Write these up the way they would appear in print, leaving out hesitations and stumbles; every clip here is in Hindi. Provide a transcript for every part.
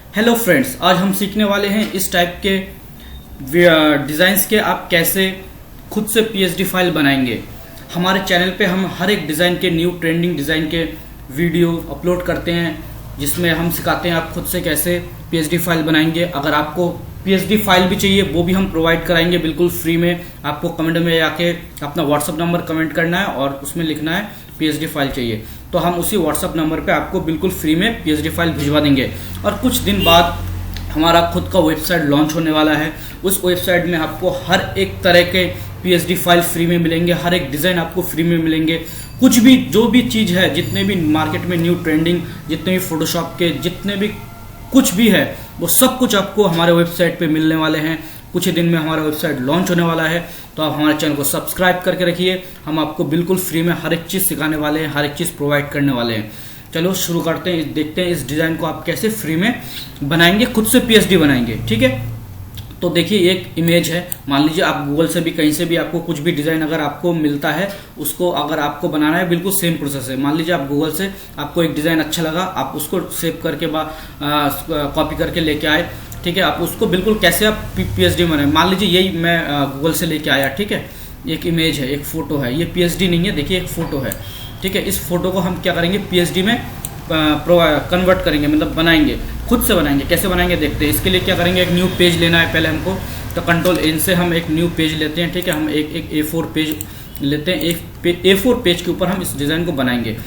हेलो फ्रेंड्स, आज हम सीखने वाले हैं इस टाइप के डिज़ाइंस के आप कैसे खुद से पीएसडी फाइल बनाएंगे। हमारे चैनल पे हम हर एक डिज़ाइन के न्यू ट्रेंडिंग डिज़ाइन के वीडियो अपलोड करते हैं, जिसमें हम सिखाते हैं आप खुद से कैसे पीएसडी फाइल बनाएंगे। अगर आपको पीएसडी फाइल भी चाहिए वो भी हम प्रोवाइड कराएंगे बिल्कुल फ्री में। आपको कमेंट में आके अपना व्हाट्सअप नंबर कमेंट करना है और उसमें लिखना है पीएसडी फाइल चाहिए, तो हम उसी व्हाट्सअप नंबर पे आपको बिल्कुल फ्री में पीएसडी फाइल भिजवा देंगे। और कुछ दिन बाद हमारा खुद का वेबसाइट लॉन्च होने वाला है। उस वेबसाइट में आपको हर एक तरह के पीएसडी फाइल फ्री में मिलेंगे, हर एक डिज़ाइन आपको फ्री में मिलेंगे। कुछ भी जो भी चीज़ है, जितने भी मार्केट में न्यू ट्रेंडिंग, जितने भी फोटोशॉप के जितने भी कुछ भी है, वो सब कुछ आपको हमारे वेबसाइट पे मिलने वाले हैं। कुछ ही दिन में हमारा वेबसाइट लॉन्च होने वाला है, तो आप हमारे चैनल को सब्सक्राइब करके रखिए। हम आपको बिल्कुल फ्री में हर एक चीज़ सिखाने वाले हैं, हर एक चीज़ प्रोवाइड करने वाले हैं। चलो शुरू करते हैं, देखते हैं इस डिज़ाइन को आप कैसे फ्री में बनाएंगे, खुद से पीएसडी बनाएंगे। ठीक है, तो देखिए एक इमेज है। मान लीजिए आप गूगल से भी कहीं से भी आपको कुछ भी डिज़ाइन अगर आपको मिलता है, उसको अगर आपको बनाना है, बिल्कुल सेम प्रोसेस है। मान लीजिए आप गूगल से आपको एक डिज़ाइन अच्छा लगा, आप उसको सेव करके कॉपी करके लेके आए। ठीक है, आप उसको बिल्कुल कैसे आप पीएसडी बनाए। मान लीजिए यही मैं गूगल से लेके आया। ठीक है, एक इमेज है, एक फोटो है, ये पीएसडी नहीं है, देखिए एक फोटो है। ठीक है, इस फोटो को हम क्या करेंगे, पीएसडी में कन्वर्ट करेंगे, मतलब बनाएंगे, खुद से बनाएंगे। कैसे बनाएंगे देखते हैं। इसके लिए क्या करेंगे, एक न्यू पेज लेना है पहले हमको। तो कंट्रोल एन से हम एक न्यू पेज लेते हैं। ठीक है, हम एक A4 पेज लेते हैं। एक A4 पेज के ऊपर हम इस डिज़ाइन को बनाएंगे।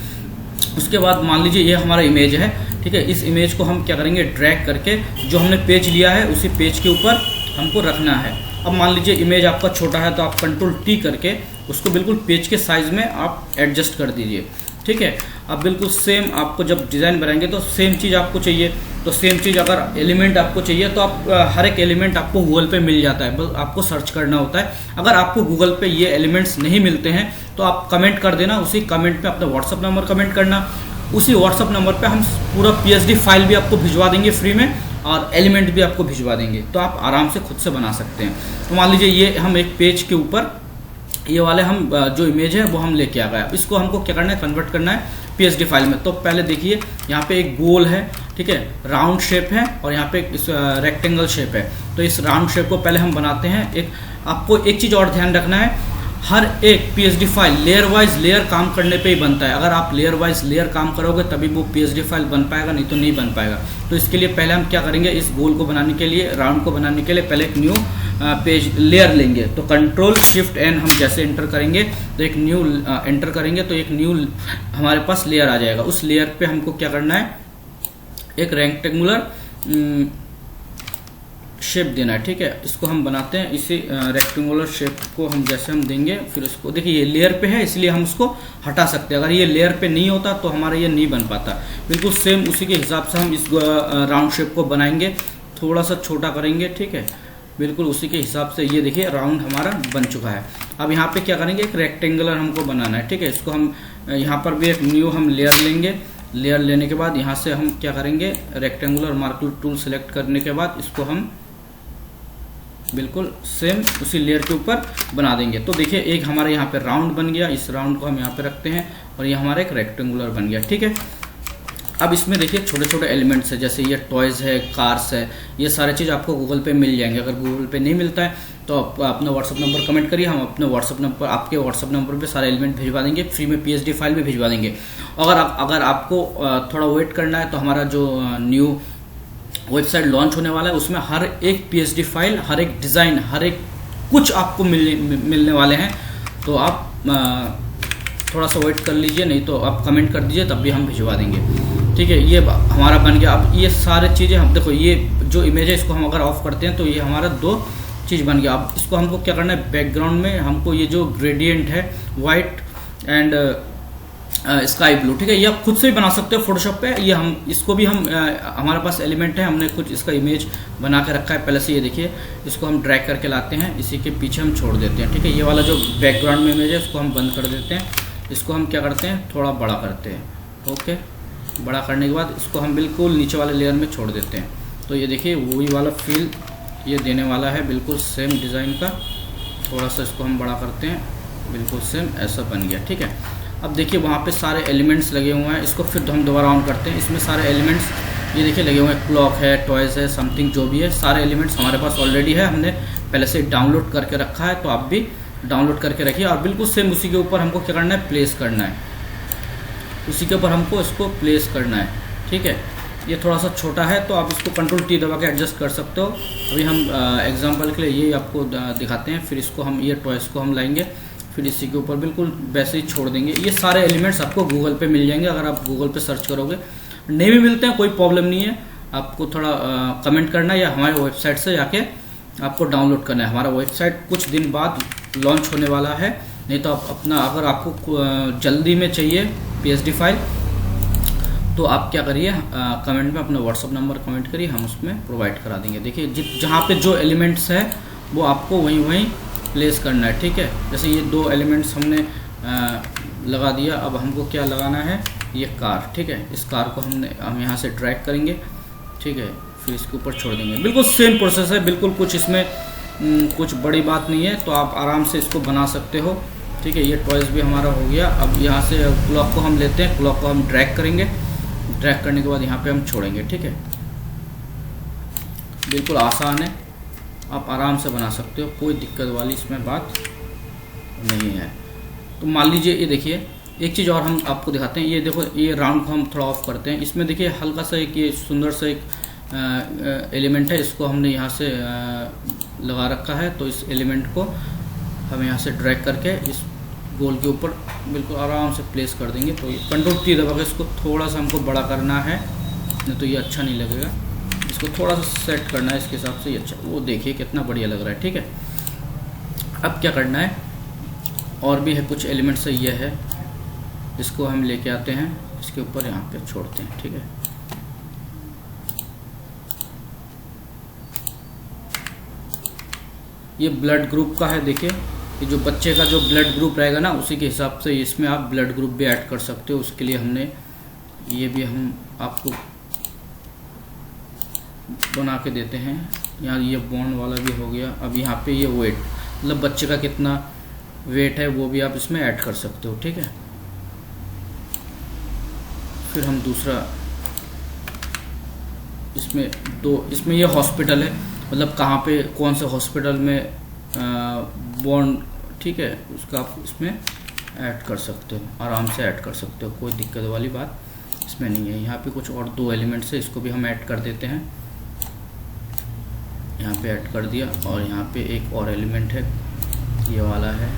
उसके बाद मान लीजिए ये हमारा इमेज है। ठीक है, इस इमेज को हम क्या करेंगे, ड्रैग करके जो हमने पेज लिया है उसी पेज के ऊपर हमको रखना है। अब मान लीजिए इमेज आपका छोटा है, तो आप कंट्रोल T करके उसको बिल्कुल पेज के साइज में आप एडजस्ट कर दीजिए। ठीक है, अब बिल्कुल सेम आपको जब डिज़ाइन बनाएंगे तो सेम चीज़ आपको चाहिए। तो सेम चीज़ अगर एलिमेंट आपको चाहिए तो आप हर एक एलिमेंट आपको गूगल पे मिल जाता है, बस आपको सर्च करना होता है। अगर आपको गूगल पे ये एलिमेंट्स नहीं मिलते हैं तो आप कमेंट कर देना, उसी कमेंट पे अपना व्हाट्सअप नंबर कमेंट करना। उसी व्हाट्सअप नंबर पे हम पूरा पीएसडी फाइल भी आपको भिजवा देंगे फ्री में, और एलिमेंट भी आपको भिजवा देंगे, तो आप आराम से खुद से बना सकते हैं। तो मान लीजिए ये हम एक पेज के ऊपर ये वाले हम जो इमेज है वो हम लेके आ गए। इसको हमको क्या करना है, कन्वर्ट करना है पीएसडी फाइल में। तो पहले देखिए यहाँ पे एक गोल है, ठीक है, राउंड शेप है, और यहाँ पे इस रेक्टेंगल शेप है। तो इस राउंड शेप को पहले हम बनाते हैं। आपको एक चीज़ और ध्यान रखना है, हर एक PSD file layer wise layer काम करने पे ही बनता है। अगर आप लेयर वाइज लेयर काम करोगे तभी वो पीएसडी फाइल बन पाएगा, नहीं तो नहीं बन पाएगा। तो इसके लिए पहले हम क्या करेंगे, इस गोल को बनाने के लिए, राउंड को बनाने के लिए पहले एक न्यू पेज लेयर लेंगे। तो कंट्रोल शिफ्ट एन हम जैसे एंटर करेंगे तो एक न्यू एंटर करेंगे तो एक न्यू हमारे पास लेयर आ जाएगा। उस लेयर पे हमको क्या करना है, एक रेक्टेंगुलर शेप देना है। ठीक है, इसको हम बनाते हैं। इसी रेक्टेंगुलर शेप को हम जैसे हम देंगे, फिर इसको देखिए ये लेयर पे है इसलिए हम उसको हटा सकते हैं। अगर ये लेयर पे नहीं होता तो हमारा ये नहीं बन पाता। बिल्कुल सेम उसी के हिसाब से हम इस राउंड शेप को बनाएंगे, थोड़ा सा छोटा करेंगे। ठीक है, बिल्कुल उसी के हिसाब से ये देखिए राउंड हमारा बन चुका है। अब यहाँ पे क्या करेंगे, एक रेक्टेंगुलर हमको बनाना है। ठीक है, इसको हम यहाँ पर भी एक न्यू हम लेयर लेंगे। लेयर लेने के बाद यहाँ से हम क्या करेंगे, रेक्टेंगुलर मार्कर टूल सेलेक्ट करने के बाद इसको हम बिल्कुल सेम उसी लेयर के ऊपर बना देंगे। तो देखिए एक हमारे यहाँ पे राउंड बन गया, इस राउंड को हम यहाँ पे रखते हैं, और ये हमारा एक रेक्टेंगुलर बन गया। ठीक है, अब इसमें देखिए छोटे छोटे एलिमेंट्स है, जैसे ये टॉयज़ है, कार्स है, ये सारे चीज़ आपको गूगल पे मिल जाएंगे। अगर गूगल पे नहीं मिलता है तो आप अपना व्हाट्सअप नंबर कमेंट करिए, हम अपने व्हाट्सअप नंबर आपके व्हाट्सअप नंबर पे सारे एलिमेंट भिजवा देंगे फ्री में, पीएसडी फाइल भी भिजवा देंगे। अगर आपको थोड़ा वेट करना है तो हमारा जो न्यू वेबसाइट लॉन्च होने वाला है उसमें हर एक पीएसडी फाइल, हर एक डिज़ाइन, हर एक कुछ आपको मिलने वाले हैं। तो आप थोड़ा सा वेट कर लीजिए, नहीं तो आप कमेंट कर दीजिए, तब भी हम भिजवा देंगे। ठीक है, ये हमारा बन गया। अब ये सारे चीज़ें हम देखो, ये जो इमेज है इसको हम अगर ऑफ करते हैं तो ये हमारा दो चीज़ बन गया। अब इसको हमको क्या करना है, बैकग्राउंड में हमको ये जो ग्रेडियंट है वाइट एंड स्काई ब्लू, ठीक है, ये आप खुद से भी बना सकते हो फोटोशॉप पे। ये हम इसको भी हम हमारे पास एलिमेंट है, हमने कुछ इसका इमेज बना के रखा है पहले से। ये देखिए, इसको हम ड्रैग करके लाते हैं, इसी के पीछे हम छोड़ देते हैं। ठीक है, ये वाला जो बैकग्राउंड में इमेज है इसको हम बंद कर देते हैं। इसको हम क्या करते हैं, थोड़ा बड़ा करते हैं। ओके, बड़ा करने के बाद इसको हम बिल्कुल नीचे वाले लेयर में छोड़ देते हैं। तो ये देखिए वही वाला फील ये देने वाला है, बिल्कुल सेम डिज़ाइन का। थोड़ा सा इसको हम बड़ा करते हैं, बिल्कुल सेम ऐसा बन गया। ठीक है, अब देखिए वहाँ पे सारे एलिमेंट्स लगे हुए हैं। इसको फिर हम दोबारा ऑन करते हैं, इसमें सारे एलिमेंट्स ये देखिए लगे हुए हैं, क्लॉक है, टॉयज़ है, समथिंग जो भी है, सारे एलिमेंट्स हमारे पास ऑलरेडी है, हमने पहले से डाउनलोड करके रखा है। तो आप भी डाउनलोड करके रखिए और बिल्कुल सेम उसी के ऊपर हमको क्या करना है, प्लेस करना है, उसी के ऊपर हमको इसको प्लेस करना है। ठीक है, ये थोड़ा सा छोटा है तो आप इसको कंट्रोल टी दबा के एडजस्ट कर सकते हो। अभी हम एग्जांपल के लिए ये आपको दिखाते हैं, फिर इसको हम ये टॉयस को हम लाएंगे, फिर इसी के ऊपर बिल्कुल वैसे ही छोड़ देंगे। ये सारे एलिमेंट्स आपको गूगल पे मिल जाएंगे, अगर आप गूगल पे सर्च करोगे। नहीं भी मिलते हैं कोई प्रॉब्लम नहीं है, आपको थोड़ा कमेंट करना है या हमारे वेबसाइट से जाके आपको डाउनलोड करना है। हमारा वेबसाइट कुछ दिन बाद लॉन्च होने वाला है, नहीं तो आप अपना, अगर आपको जल्दी में चाहिए PSD फाइल तो आप क्या करिए, कमेंट में अपना व्हाट्सअप नंबर कमेंट करिए, हम उसमें प्रोवाइड करा देंगे। देखिए जहाँ पे जो एलिमेंट्स है वो आपको वहीं प्लेस करना है। ठीक है, जैसे ये 2 एलिमेंट्स हमने लगा दिया, अब हमको क्या लगाना है, ये कार। ठीक है, इस कार को हम यहाँ से ड्रैग करेंगे। ठीक है, फिर इसके ऊपर छोड़ देंगे। बिल्कुल सेम प्रोसेस है, बिल्कुल कुछ इसमें कुछ बड़ी बात नहीं है, तो आप आराम से इसको बना सकते हो। ठीक है, ये टॉयज भी हमारा हो गया। अब यहाँ से क्लॉक को हम लेते हैं, क्लॉक को हम ड्रैग करेंगे, ड्रैग करने के बाद यहाँ पे हम छोड़ेंगे। ठीक है, बिल्कुल आसान है, आप आराम से बना सकते हो, कोई दिक्कत वाली इसमें बात नहीं है। तो मान लीजिए ये देखिए, एक चीज़ और हम आपको दिखाते हैं, ये देखो, ये राउंड को हम थोड़ा ऑफ करते हैं। इसमें देखिए हल्का सा एक ये सुंदर सा एक एलिमेंट है, इसको हमने यहाँ से लगा रखा है। तो इस एलिमेंट को हम यहाँ से ड्रैग करके इस गोल के ऊपर बिल्कुल आराम से प्लेस कर देंगे। तो ये कंट्रोल T दबा के इसको थोड़ा सा हमको बड़ा करना है, नहीं तो ये अच्छा नहीं लगेगा। इसको थोड़ा सा सेट करना है, इसके हिसाब से ये अच्छा, वो देखिए कितना बढ़िया लग रहा है। ठीक है, अब क्या करना है, और भी है कुछ एलिमेंट्स है, ये है, इसको हम लेके आते हैं, इसके ऊपर यहाँ पे छोड़ते हैं। ठीक है, ये ब्लड ग्रुप का है। देखिए ये जो बच्चे का जो ब्लड ग्रुप रहेगा ना, उसी के हिसाब से इसमें आप ब्लड ग्रुप भी ऐड कर सकते हो। उसके लिए हमने ये भी हम आपको बना के देते हैं। यहाँ ये बॉन्ड वाला भी हो गया। अब यहाँ पे ये वेट, मतलब बच्चे का कितना वेट है वो भी आप इसमें ऐड कर सकते हो। ठीक है, फिर हम दूसरा इसमें ये हॉस्पिटल है, मतलब कहाँ पे कौन से हॉस्पिटल में बॉन्ड, ठीक है, उसका आप इसमें ऐड कर सकते हो, आराम से ऐड कर सकते हो, कोई दिक्कत वाली बात इसमें नहीं है। यहाँ पे कुछ और 2 एलिमेंट्स है, इसको भी हम ऐड कर देते हैं। यहाँ पे ऐड कर दिया, और यहाँ पे एक और एलिमेंट है, ये वाला है,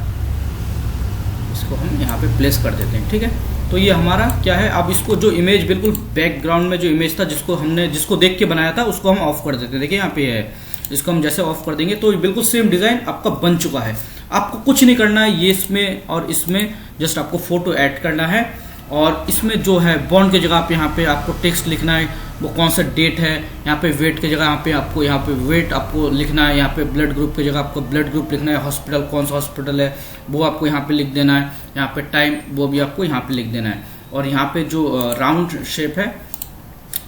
इसको हम यहाँ पे प्लेस कर देते हैं। ठीक है, तो ये हमारा क्या है, अब इसको जो इमेज बिल्कुल बैकग्राउंड में जो इमेज था जिसको देख के बनाया था, उसको हम ऑफ कर देते हैं। देखिए यहाँ पे है, इसको हम जैसे ऑफ कर देंगे तो बिल्कुल सेम डिजाइन आपका बन चुका है। आपको कुछ नहीं करना है, ये इसमें और इसमें जस्ट आपको फोटो ऐड करना है, और इसमें जो है बॉन्ड की जगह पे यहाँ पे आपको टेक्स्ट लिखना है, वो कौन सा डेट है। यहाँ पे वेट की जगह यहाँ पे वेट आपको लिखना है। यहाँ पे ब्लड ग्रुप की जगह आपको ब्लड ग्रुप लिखना है। हॉस्पिटल कौन सा हॉस्पिटल है वो आपको यहाँ पे लिख देना है। यहाँ पे टाइम वो भी आपको यहाँ पे लिख देना है। और यहाँ पे जो राउंड शेप है,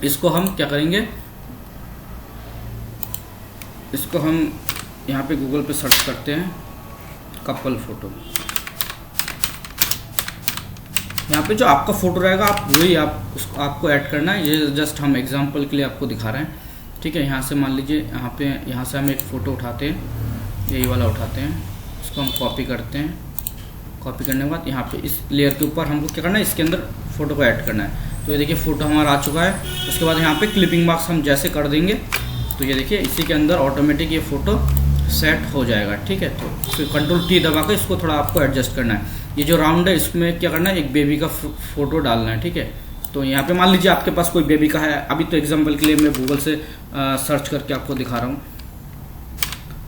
इसको हम क्या करेंगे, इसको हम यहाँ पे गूगल पे सर्च करते हैं, कपल फोटो। यहाँ पे जो आपका फोटो रहेगा आप वही आपको ऐड करना है। ये जस्ट हम एग्जांपल के लिए आपको दिखा रहे हैं। ठीक है, यहाँ से मान लीजिए यहाँ से हम एक फ़ोटो उठाते हैं, यही वाला उठाते हैं, इसको हम कॉपी करते हैं। कॉपी करने के बाद यहाँ पे इस लेयर के ऊपर हमको क्या करना है, इसके अंदर फोटो को ऐड करना है। तो ये देखिए फ़ोटो हमारा आ चुका है। उसके बाद यहाँ पे क्लिपिंग मार्क्स हम जैसे कर देंगे तो ये देखिए इसी के अंदर ऑटोमेटिक ये फ़ोटो सेट हो जाएगा। ठीक है, तो फिर कंट्रोल T दबा के इसको थोड़ा आपको एडजस्ट करना है। ये जो राउंड है इसमें क्या करना है, एक बेबी का फोटो डालना है। ठीक है, तो यहाँ पे मान लीजिए आपके पास कोई बेबी का है, अभी तो एग्जांपल के लिए मैं गूगल से सर्च करके आपको दिखा रहा हूँ।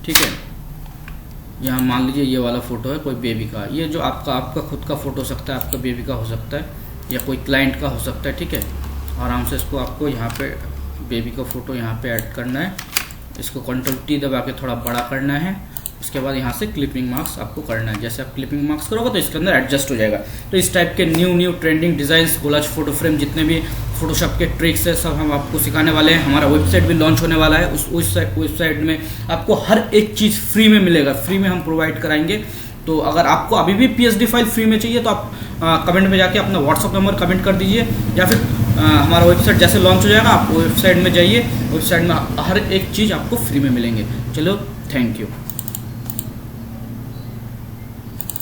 ठीक है, यहाँ मान लीजिए ये वाला फ़ोटो है कोई बेबी का। ये जो आपका खुद का फ़ोटो हो सकता है, आपका बेबी का हो सकता है, या कोई क्लाइंट का हो सकता है। ठीक है, आराम से इसको आपको यहाँ पे बेबी का फ़ोटो यहाँ पे ऐड करना है। इसको कंट्रोल T दबा के थोड़ा बड़ा करना है। उसके बाद यहाँ से क्लिपिंग मार्क्स आपको करना है। जैसे आप क्लिपिंग मार्क्स करोगे तो इसके अंदर एडजस्ट हो जाएगा। तो इस टाइप के new trending designs, collage photo frame, जितने भी फोटोशॉप के ट्रिक्स है सब हम आपको सिखाने वाले हैं। हमारा वेबसाइट भी लॉन्च होने वाला है। उस वेबसाइट में आपको हर एक चीज़ फ्री में मिलेगा, फ्री में हम प्रोवाइड कराएंगे। तो अगर आपको अभी भी PSD फाइल फ्री में चाहिए तो आप कमेंट में जाके अपना व्हाट्सअप नंबर कमेंट कर दीजिए, या फिर हमारा वेबसाइट जैसे लॉन्च हो जाएगा, आप वेबसाइट में जाइए, वेबसाइट में हर एक चीज़ आपको फ्री में मिलेंगे। चलो, थैंक यू।